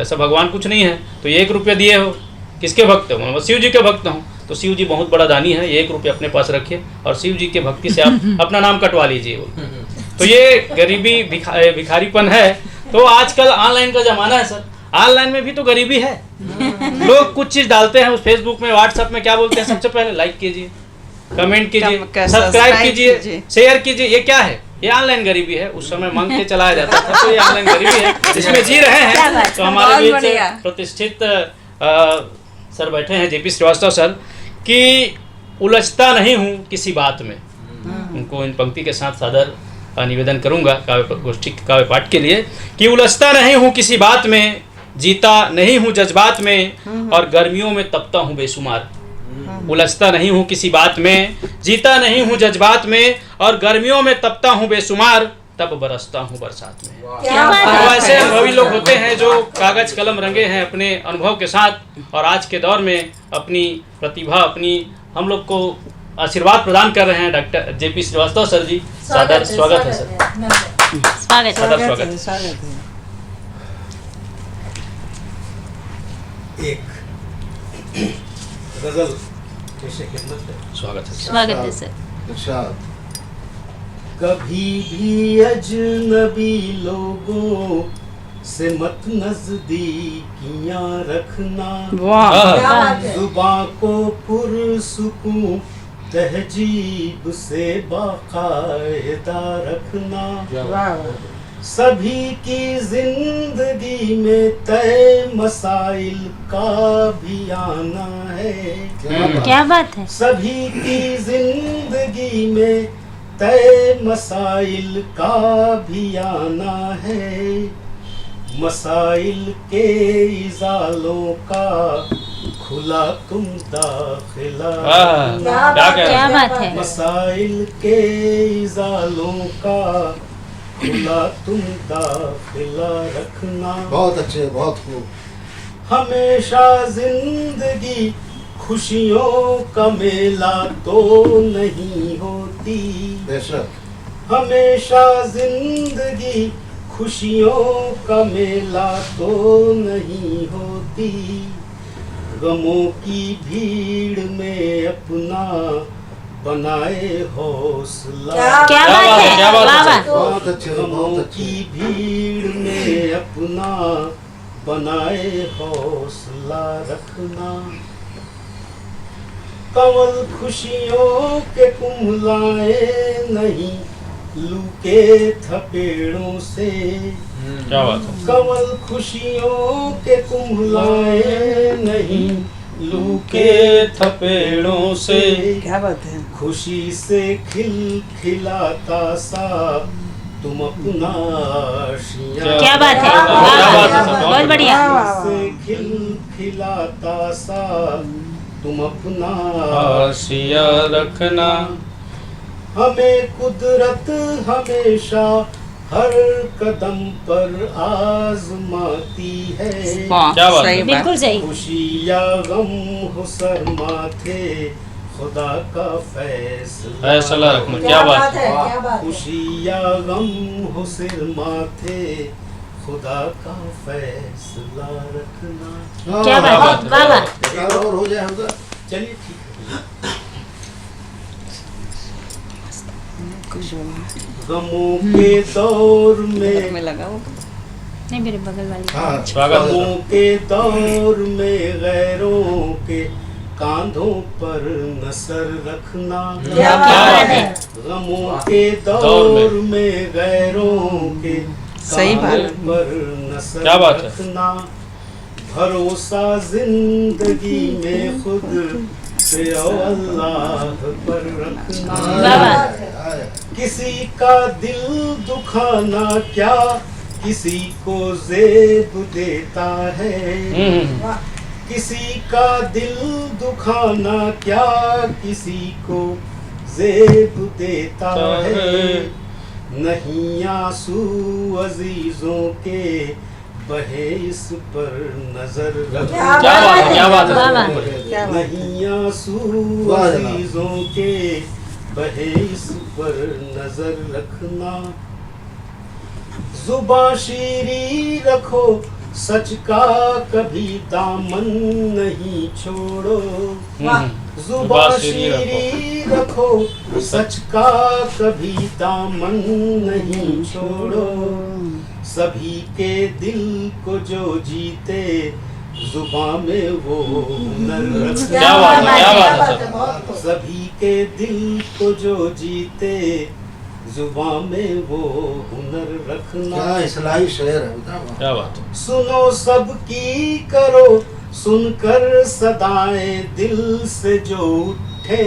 ऐसा भगवान कुछ नहीं है। तो ये 1 रुपया दिए हो, किसके भक्त हो? मैं शिव जी के भक्त हूँ। तो शिव जी बहुत बड़ा दानी है, 1 रुपया अपने पास रखिए और शिव जी के भक्ति से आप अपना नाम कटवा लीजिए। तो ये गरीबी भिखारीपन है। तो आजकल ऑनलाइन का ज़माना है सर, ऑनलाइन में भी तो गरीबी है। लोग कुछ चीज़ डालते हैं उस फेसबुक में, व्हाट्सएप में, क्या बोलते हैं, सबसे पहले लाइक कीजिए, कमेंट कीजिए, सब्सक्राइब कीजिए, शेयर कीजिए। ये क्या है? ये ऑनलाइन गरीबी है। उस समय मांग के चलाया जाता था, तो ये ऑनलाइन गरीबी है जिसमें जी रहे हैं। तो हमारे बीच प्रतिष्ठित सर बैठे हैं, जेपी श्रीवास्तव सर, कि उलझता नहीं हूँ किसी बात में। उनको इन पंक्ति के साथ सादर निवेदन करूंगा काव्य गोष्ठी काव्य पाठ के लिए कि उलझता नहीं हूँ किसी बात में, जीता नहीं हूँ जज्बात में, और गर्मियों में तपता हूँ बेशुमार। उलझता नहीं हूँ किसी बात में, जीता नहीं हूँ जज्बात में, और गर्मियों में तपता हूँ बेशुमार, तब बरसता हूँ बरसात में। तो ऐसे अनुभवी लोग होते हैं जो कागज कलम रंगे हैं अपने अनुभव के साथ, और आज के दौर में अपनी प्रतिभा, अपनी हम लोग को आशीर्वाद प्रदान कर रहे हैं डॉक्टर जेपी श्रीवास्तव सर जी। सादर स्वागत है सर। स्वागत है। एक गजल कैसे खिदमत है। स्वागत है सर। कभी भी अजनबी लोगों से मत नजदीकियां रखना, जुबां को पुरसुकूं तहजीब से बाकायदा रखना। सभी की जिंदगी में तय मसाइल का भी आना है। क्या बात है। सभी की जिंदगी में तय मसाइल का भी आना है। मसाइल के इजालों का खुला तुम दाखिला। क्या बात है। मसाइल के इजालों का खुला तुम दाखिला रखना। बहुत अच्छे, बहुत खूब। हमेशा जिंदगी खुशियों का मेला तो नहीं होती। बेशक। हमेशा जिंदगी खुशियों का मेला तो नहीं होती। गमों की भीड़ में अपना बनाए हौसला। क्या बात है। क्या बात है। वाह, वाह। बहुत अच्छे, गमों बहुत अच्छे। की भीड़ में अपना बनाए हौसला रखना। कमल खुशियों के कुम्हलाए नहीं लूके थपेड़ों से। क्या बात है। कमल खुशियों के कुम्हलाए नहीं लूके थपेड़ों से। क्या बात है। खुशी से खिलखिलाता सा तुम अपना आशियाँ। क्या बात है। क्या बात है। बहुत बढ़िया। से खिलखिलाता सा तुम अपना आशिया रखना। हमें कुदरत हमेशा हर कदम पर आजमाती है। क्या बात है। सही बात। बिल्कुल सही। खुशी या गम हो सर माथे खुदा का फैसला। फैसला रखना। क्या बात है। क्या बात है। खुशी या गम हो सिर माथे खुदा का फैसला रखना। क्या बात है। वाह, वाह। एक और हो जाए होगा। चलिए ठीक है। गमों के दौर में लगाओ। नहीं, मेरे बगल वाली। हाँ, स्वागत है। गमों के दौर में गैरों के कांधों पर नजर रखना। क्या बात है। गमों के दौर में गैरों के सही बात। कांधों पर नजर क्या बात है। रखना। भरोसा जिंदगी में खुद पे और अल्लाह पर रखना। किसी का दिल दुखाना क्या किसी को ज़ेब देता है। किसी का दिल दुखाना क्या किसी को ज़ेब देता है। नहीं आंसू अजीजों के बहे इस पर नजर रखना। क्या बात है। क्या बात वाह, वाह। है। नहीं आंसू अजीजों के बहे इस पर नजर रखना। जुबां शीरी रखो सच का कभी दामन नहीं छोड़ो। जुबां शीरी रखो सच का कभी दामन नहीं छोड़ो। सभी के दिल को जो जीते जुबां में वो हुनर रखना। क्या बात है। क्या बात है। सभी के दिल को जो जीते जुबां में वो हुनर रखना। क्या इस्लाही शेर है बताओ। क्या बात है। सुनो सबकी करो सुनकर सदाएं दिल से जो उठे।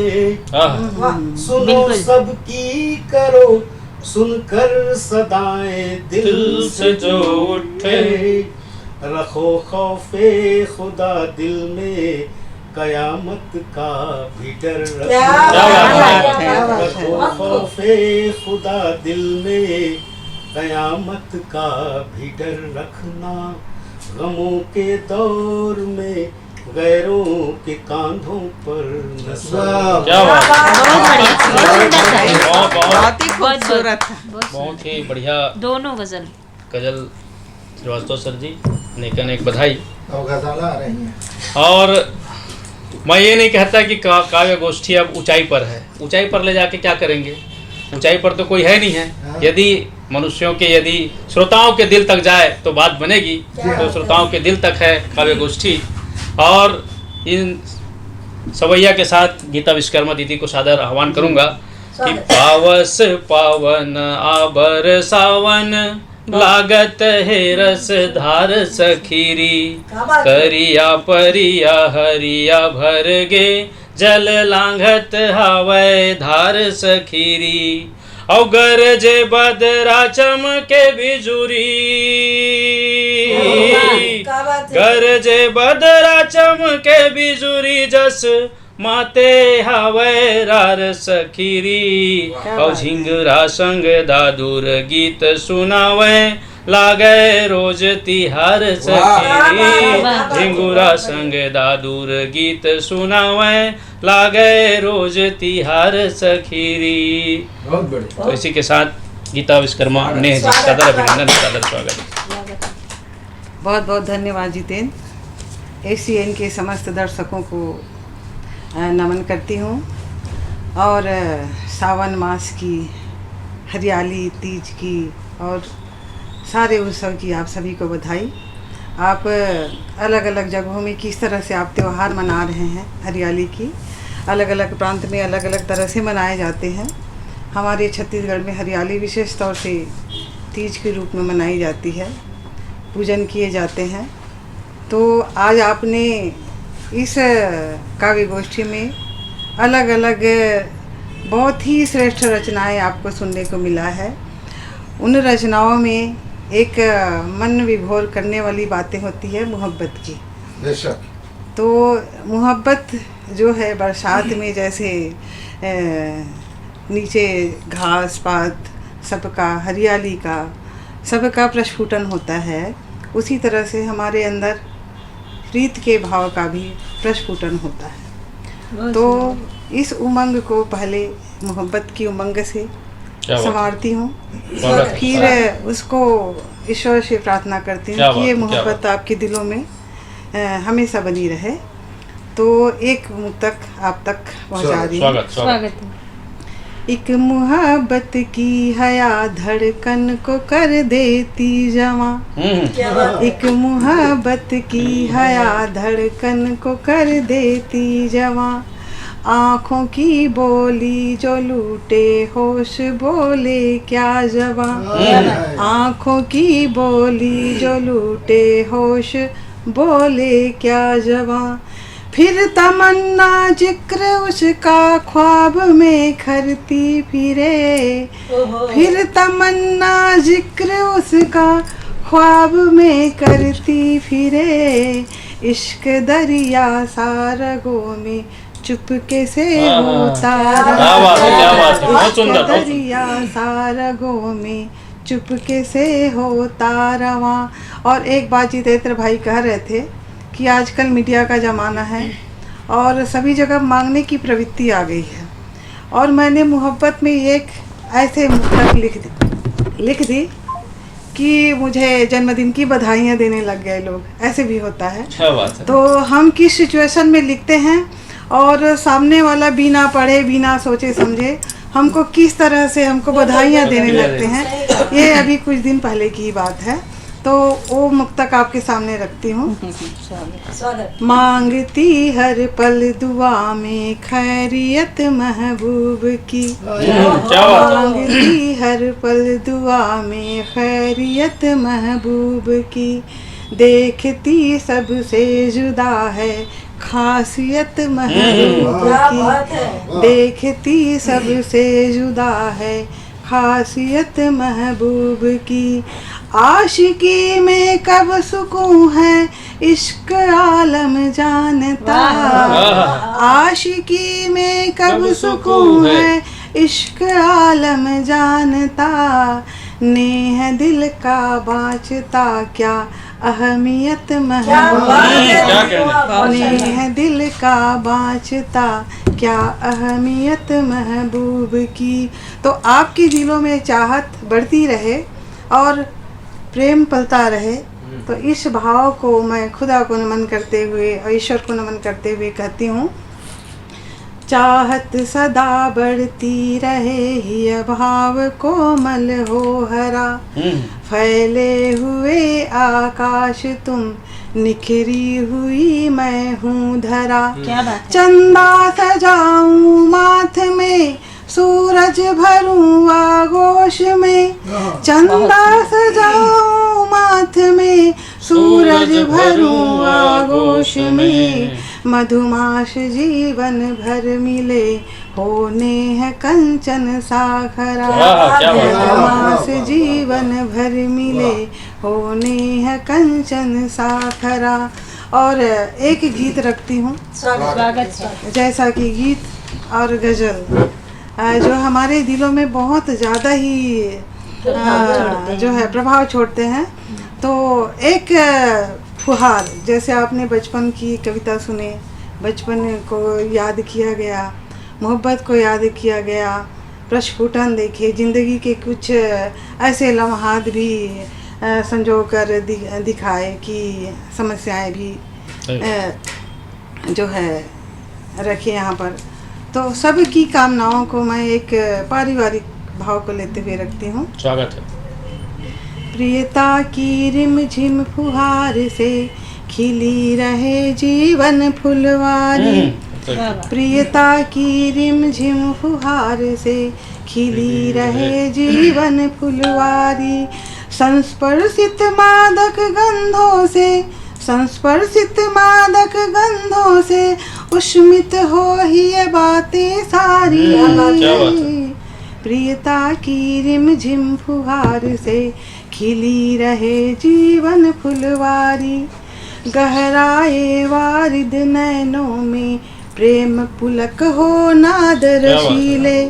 सुनो बिल्कुल। सबकी करो सुनकर सदाएं दिल से जो उठे। रखो खौफे खुदा दिल में कयामत का भी डर क्या रखना। बात है। रखो खौफे खुदा दिल में कयामत का भी डर रखना। गमों के दौर में गैरों के कांधों पर नजर। क्या बात है। बहुत बढ़िया। बहुत सुंदर था। बहुत बहुत बहुत ही खूबसूरत था। बहुत ही बढ़िया दोनों गजल। गजल श्रीवास्तव सर जी, अनेक अनेक बधाई। और गजाला आ रही है। और मैं ये नहीं कहता कि काव्य गोष्ठी अब ऊंचाई पर है। ऊंचाई पर ले जाके क्या करेंगे। ऊंचाई पर तो कोई है नहीं है। यदि मनुष्यों के यदि श्रोताओं के दिल तक जाए तो बात बनेगी। तो श्रोताओं के दिल तक है काव्य गोष्ठी। और इन सवैया के साथ गीता विश्वकर्मा दीदी को सादर आह्वान करूंगा कि पावस पावन आबर सावन लागत है रस धार सखीरी, करिया परिया हरिया भर गे, जल लांघत हावै धार सखीरी। औ गरजे बदरा चमके बिजुरी, गरजे बदरा चमके बिजुरी, जस माते हावै रार सखीरी। औ झिंगरा संग दादुर गीत सुनावै, लागे रोज तिहार सखीरी। झिंगुरा संग दादुर गीत सुनावै, लागे रोज तिहार सखीरी। बहुत बढ़िया। तो इसी के साथ गीता विश्वकर्मा ने सादर अभिनंदन, सादर स्वागत। बहुत बहुत धन्यवाद जितेंद्र। एसीएन के समस्त दर्शकों को नमन करती हूँ और सावन मास की हरियाली, तीज की और सारे उत्सव की आप सभी को बधाई। आप अलग अलग जगहों में किस तरह से आप त्यौहार मना रहे हैं, हरियाली की अलग अलग प्रांत में अलग अलग तरह से मनाए जाते हैं। हमारे छत्तीसगढ़ में हरियाली विशेष तौर से तीज के रूप में मनाई जाती है, पूजन किए जाते हैं। तो आज आपने इस काव्य गोष्ठी में अलग अलग बहुत ही श्रेष्ठ रचनाएं आपको सुनने को मिला है। उन रचनाओं में एक मन विभोर करने वाली बातें होती है मोहब्बत की। बेशक। तो मोहब्बत जो है बरसात में जैसे नीचे घास पात सबका, हरियाली का सबका प्रस्फुटन होता है, उसी तरह से हमारे अंदर प्रीत के भाव का भी प्रस्फुटन होता है। तो इस उमंग को पहले मोहब्बत की उमंग से संवारती हूँ, फिर उसको ईश्वर से प्रार्थना करती हूँ कि ये मोहब्बत आपके दिलों में हमेशा बनी रहे। तो एक मुक्तक आप तक पहुँचा रही हूँ। स्वागत। एक मोहब्बत की हया धड़कन को कर देती जमा, एक मोहब्बत की हया धड़कन को कर देती जमा, आँखों की बोली जो लूटे होश बोले क्या जवा, आँखों की बोली जो लूटे होश बोले क्या जवा, फिर तमन्ना जिक्र उसका ख्वाब में करती फिरे, फिर तमन्ना जिक्र उसका ख्वाब में करती फिरे, इश्क दरिया सारगों में चुपके से होता रहा, दरिया सारगों में चुपके से होता रवा। और एक बात जितेंद्र भाई कह रहे थे कि आजकल मीडिया का ज़माना है और सभी जगह मांगने की प्रवृत्ति आ गई है, और मैंने मोहब्बत में एक ऐसे मुक्तक लिख दी कि मुझे जन्मदिन की बधाइयाँ देने लग गए लोग, ऐसे भी होता है। तो हम किस सिचुएशन में लिखते हैं और सामने वाला बिना पढ़े बिना सोचे समझे हमको किस तरह से हमको बधाइयाँ देने लगते हैं, ये अभी कुछ दिन पहले की बात है। तो वो मुक्तक आपके सामने रखती हूँ। मांगती हर पल दुआ में खैरियत महबूब की, मांगती हर पल दुआ में खैरियत महबूब की, देखती सबसे जुदा है खासियत महबूब की, देखती सबसे जुदा है खासियत महबूब की, आशिकी में कब सुकून है इश्क आलम जानता, आशिकी में कब सुकून है इश्क आलम जानता, नेह दिल का बाँचता क्या अहमियत महबूब की, नेह दिल का बाँचता क्या अहमियत महबूब की। तो आपके दिलों में चाहत बढ़ती रहे और प्रेम पलता रहे। तो इस भाव को मैं खुदा को नमन करते हुए और ईश्वर को नमन करते हुए कहती हूँ, चाहत सदा बढ़ती रहे ही भाव कोमल हो हरा, फैले हुए आकाश तुम निखरी हुई मैं हूँ धरा, चंदा सजाऊं माथ में सूरज भरूं आगोश में, चंदा सजाऊं माथ में, सूरज भरूं आगोश में, मधुमास जीवन भर मिले, होने है कंचन साखरा, मधुमास जीवन भर मिले, होने है कंचन साखरा। और एक गीत रखती हूँ, स्वागत। जैसा कि गीत और गजल जो हमारे दिलों में बहुत ज़्यादा ही जो है प्रभाव छोड़ते हैं। तो एक फुहार, जैसे आपने बचपन की कविता सुने, बचपन को याद किया गया, मोहब्बत को याद किया गया, प्रस्फुटन देखे, ज़िंदगी के कुछ ऐसे लम्हात भी संजो कर दिखाए कि समस्याएं भी जो है रखे यहाँ पर। तो सबकी कामनाओं को मैं एक पारिवारिक भाव को लेते हुए रखती हूँ। स्वागत है। प्रियता की रिमझिम फुहार से खिली रहे जीवन फुलवारी, प्रियता की रिमझिम फुहार से खिली रहे जीवन फुलवारी, संस्पर्शित मादक गंधों से, संस्पर्शित मादक गंधों से उष्मित हो ही ये बातें सारी, प्रियता की रिमझिम फुहार से खिली रहे जीवन फुलवारी, गहराए वारिद नैनों में प्रेम पुलक हो नाद रशीले,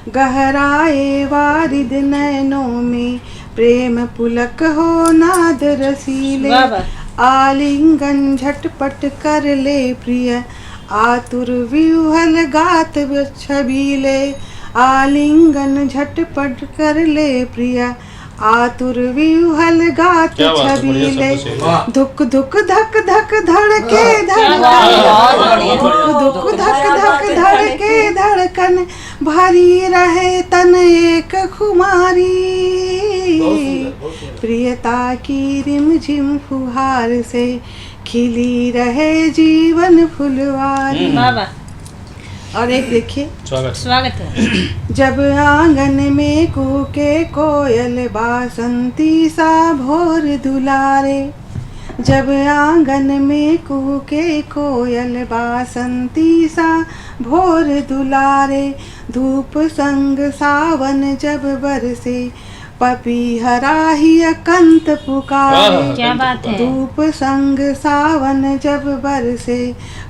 गहराए वारिद नैनों में प्रेम पुलक हो नाद रसीले, आलिंगन झटपट कर ले प्रिय, आतुर व्यूहल गात छबीले, आलिंगन झटपट कर ले प्रिय, आतुर व्यूहल गात छबीले, धुक धुक धक धक धड़के धड़कन, धुक धक धक धड़के धड़कन, भरी रहे तन एक खुमारी, प्रियता की रिमझिम फुहार से खिली रहे जीवन फुलवारी। और एक देखिए, स्वागत है। जब आंगन में कूके कोयल बासंती सा भोर दुलारे, जब आंगन में कूके कोयल बासंती सा भोर दुलारे, धूप संग सावन जब बरसे, पपीहरा ही अकंत पुकारे, क्या बात है। धूप संग सावन जब बरसे,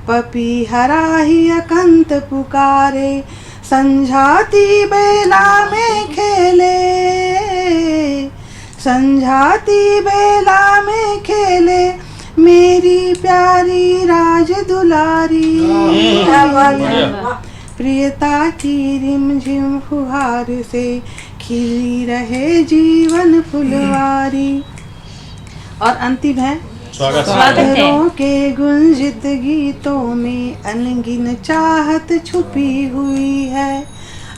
पपीहरा ही अकंत पुकारे, संझाती बेला में खेले, संझाती बेला में खेले, मेरी प्यारी राज दुलारी, प्रियता की रिमझिम फुहार से खिली रहे जीवन फुलवारी। और अंतिम है, अधरों के गुंजित गीतों में अनगिन चाहत छुपी हुई है,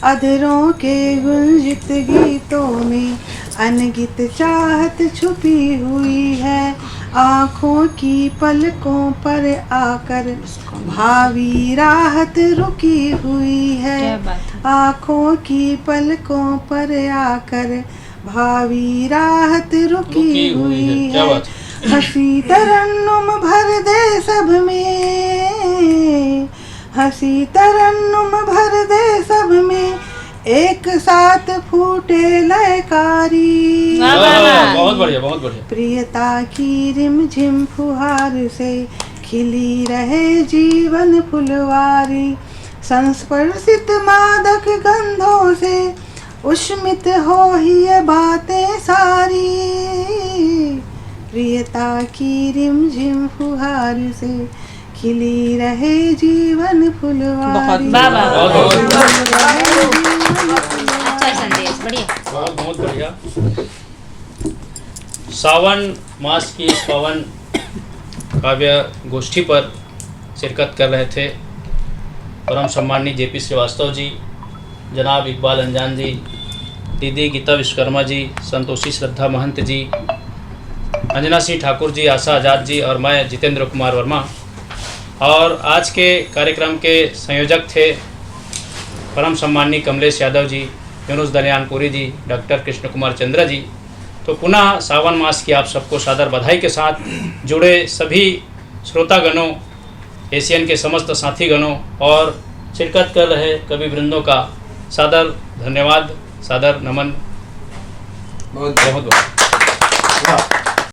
अधरों के गुंजित गीतों में अनगित चाहत छुपी हुई है, आँखों की पलकों पर आकर भावी राहत रुकी हुई है, आँखों की पलकों पर आकर भावी राहत रुकी हुई है, हंसी तरन्नुम भर दे सब में, हंसी तरन्नुम भर दे सब में, एक साथ फूटे लयकारी, बहुत बढ़िया, बहुत बढ़िया। प्रियता की रिमझिम फुहार से खिली रहे जीवन फुलवारी, संस्पर्शित मादक गंधों से उष्मित हो ही ये बातें सारी, प्रियता की रिमझिम फुहार से खिली रहे जीवन फुलवारी। अच्छा संदेश, बढ़िया, बहुत बढ़िया। सावन मास की इस पावन काव्य गोष्ठी पर शिरकत कर रहे थे परम सम्माननीय जेपी श्रीवास्तव जी, जनाब इकबाल अंजान जी, दीदी गीता विश्वकर्मा जी, संतोषी श्रद्धा महंत जी, अंजना सिंह ठाकुर जी, आशा आज़ाद जी और मैं जितेंद्र कुमार वर्मा। और आज के कार्यक्रम के संयोजक थे परम सम्माननीय कमलेश यादव जी, यूनुस दलियानपुरी जी, डॉक्टर कृष्ण कुमार चंद्रा जी। तो पुनः सावन मास की आप सबको सादर बधाई के साथ जुड़े सभी श्रोतागणों, एशियन के समस्त साथीगणों और शिरकत कर रहे कवि वृंदों का सादर धन्यवाद, सादर नमन। बहुत बहुत